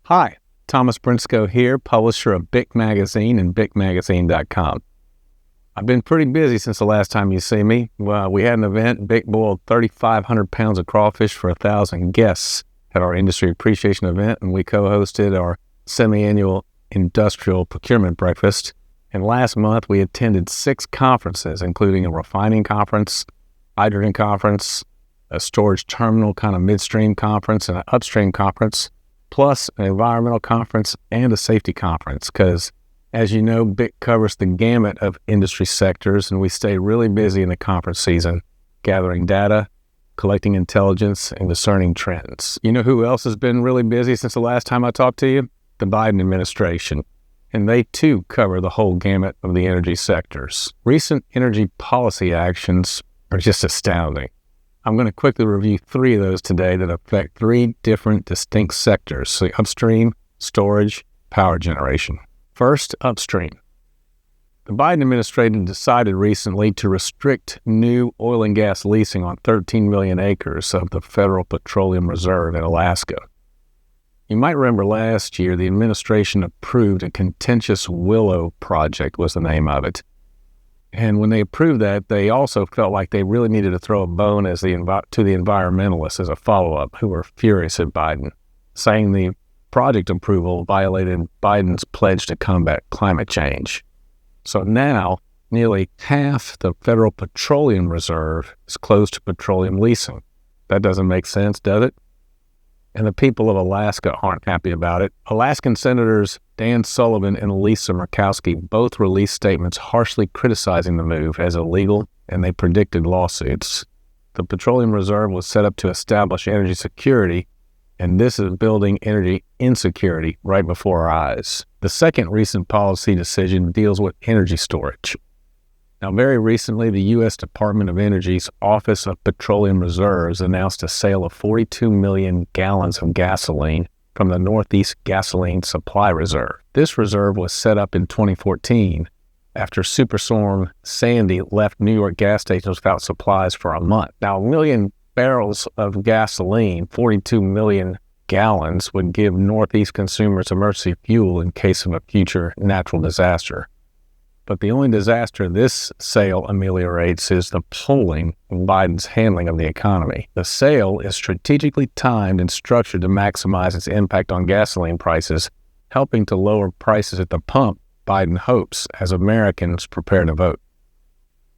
Hi, Thomas Brinsko here, publisher of BIC Magazine and BICmagazine.com. I've been pretty busy since the last time you see me. Well, we had an event. BIC boiled 3,500 pounds of crawfish for 1,000 guests at our industry appreciation event, and we co-hosted our semi-annual industrial procurement breakfast. And last month, we attended 6 conferences, including a refining conference, hydrogen conference, a storage terminal kind of midstream conference, and an upstream conference, plus an environmental conference and a safety conference, because as you know, BIC covers the gamut of industry sectors, and we stay really busy in the conference season, gathering data, collecting intelligence, and discerning trends. You know who else has been really busy since the last time I talked to you? The Biden administration. And they too cover the whole gamut of the energy sectors. Recent energy policy actions are just astounding. I'm going to quickly review 3 of those today that affect 3 different distinct sectors: so upstream, storage, power generation. First, upstream. The Biden administration decided recently to restrict new oil and gas leasing on 13 million acres of the Federal Petroleum Reserve in Alaska. You might remember last year the administration approved a contentious Willow project was the name of it. And when they approved that, they also felt like they really needed to throw a bone to the environmentalists as a follow-up, who were furious at Biden, saying the project approval violated Biden's pledge to combat climate change. So now, nearly half the Federal Petroleum Reserve is closed to petroleum leasing. That doesn't make sense, does it? And the people of Alaska aren't happy about it. Alaskan Senators Dan Sullivan and Lisa Murkowski both released statements harshly criticizing the move as illegal, and they predicted lawsuits. The Petroleum Reserve was set up to establish energy security, and this is building energy insecurity right before our eyes. The second recent policy decision deals with energy storage. Now, very recently, the U.S. Department of Energy's Office of Petroleum Reserves announced a sale of 42 million gallons of gasoline from the Northeast Gasoline Supply Reserve. This reserve was set up in 2014 after Superstorm Sandy left New York gas stations without supplies for a month. Now, 1 million barrels of gasoline, 42 million gallons, would give Northeast consumers emergency fuel in case of a future natural disaster. But the only disaster this sale ameliorates is the polling of Biden's handling of the economy. The sale is strategically timed and structured to maximize its impact on gasoline prices, helping to lower prices at the pump, Biden hopes, as Americans prepare to vote.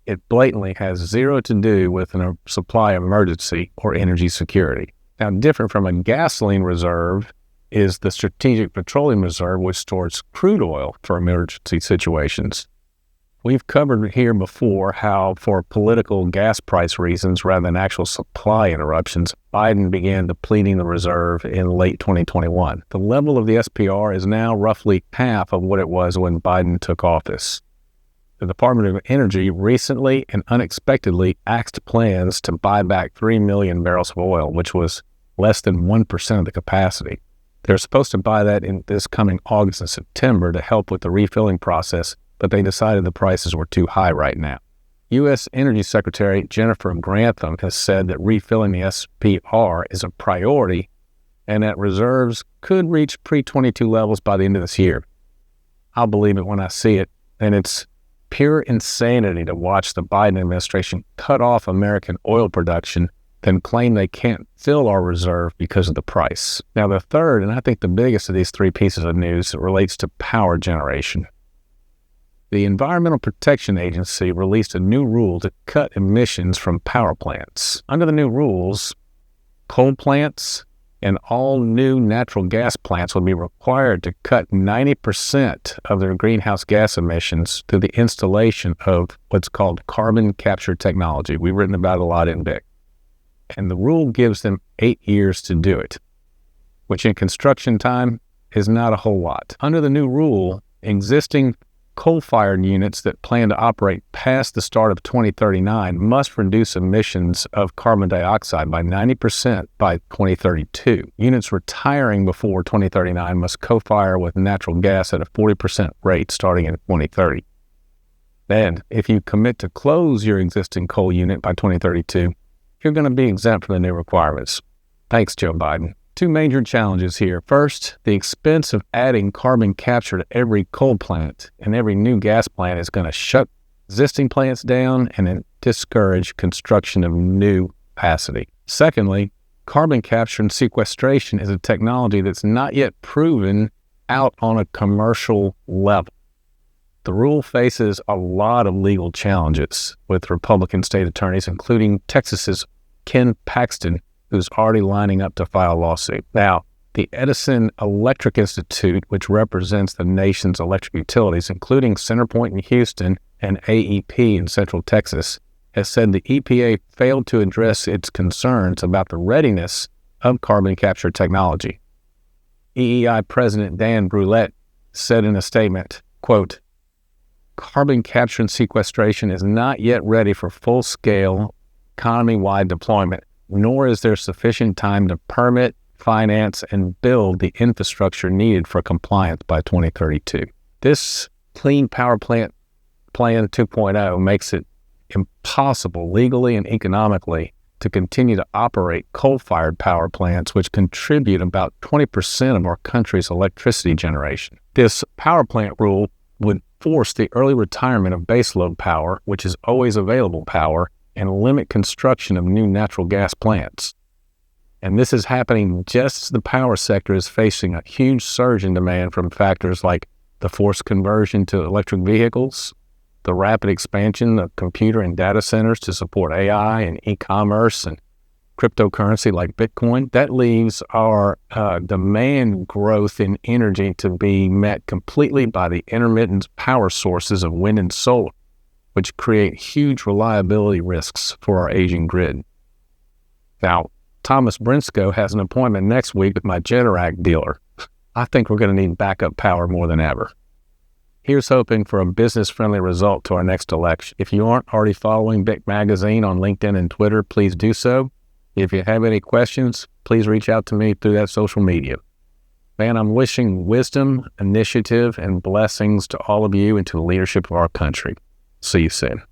It blatantly has zero to do with a supply emergency or energy security. Now, different from a gasoline reserve is the Strategic Petroleum Reserve, which stores crude oil for emergency situations. We've covered here before how, for political gas price reasons rather than actual supply interruptions, Biden began depleting the reserve in late 2021. The level of the SPR is now roughly half of what it was when Biden took office. The Department of Energy recently and unexpectedly axed plans to buy back 3 million barrels of oil, which was less than 1% of the capacity. They're supposed to buy that in this coming August and September to help with the refilling process, but they decided the prices were too high right now. U.S. Energy Secretary Jennifer Grantham has said that refilling the SPR is a priority and that reserves could reach pre-22 levels by the end of this year. I'll believe it when I see it, and it's pure insanity to watch the Biden administration cut off American oil production, then claim they can't fill our reserve because of the price. Now, the third, and I think the biggest of these 3 pieces of news, relates to power generation. The Environmental Protection Agency released a new rule to cut emissions from power plants. Under the new rules, coal plants and all new natural gas plants will be required to cut 90% of their greenhouse gas emissions through the installation of what's called carbon capture technology. We've written about it a lot in BIC. And the rule gives them 8 years to do it, which in construction time is not a whole lot. Under the new rule, existing coal-fired units that plan to operate past the start of 2039 must reduce emissions of carbon dioxide by 90% by 2032. Units retiring before 2039 must co-fire with natural gas at a 40% rate starting in 2030. Then, if you commit to close your existing coal unit by 2032, you're going to be exempt from the new requirements. Thanks, Joe Biden. Two major challenges here. First, the expense of adding carbon capture to every coal plant and every new gas plant is going to shut existing plants down and then discourage construction of new capacity. Secondly, carbon capture and sequestration is a technology that's not yet proven out on a commercial level. The rule faces a lot of legal challenges with Republican state attorneys, including Texas's Ken Paxton, who's already lining up to file a lawsuit. Now, the Edison Electric Institute, which represents the nation's electric utilities, including CenterPoint in Houston and AEP in Central Texas, has said the EPA failed to address its concerns about the readiness of carbon capture technology. EEI President Dan Brulette said in a statement, quote, "Carbon capture and sequestration is not yet ready for full-scale, economy-wide deployment, nor is there sufficient time to permit, finance, and build the infrastructure needed for compliance by 2032. This Clean Power Plant Plan 2.0 makes it impossible legally and economically to continue to operate coal-fired power plants, which contribute about 20% of our country's electricity generation. This power plant rule would force the early retirement of baseload power, which is always available power, and limit construction of new natural gas plants. And this is happening just as the power sector is facing a huge surge in demand from factors like the forced conversion to electric vehicles, the rapid expansion of computer and data centers to support AI and e-commerce and cryptocurrency like Bitcoin. That leaves our demand growth in energy to be met completely by the intermittent power sources of wind and solar, which create huge reliability risks for our aging grid. Now, Thomas Brinsko has an appointment next week with my Generac dealer. I think we're going to need backup power more than ever. Here's hoping for a business-friendly result to our next election. If you aren't already following BIC Magazine on LinkedIn and Twitter, please do so. If you have any questions, please reach out to me through that social media. Man, I'm wishing wisdom, initiative, and blessings to all of you and to the leadership of our country. See you soon.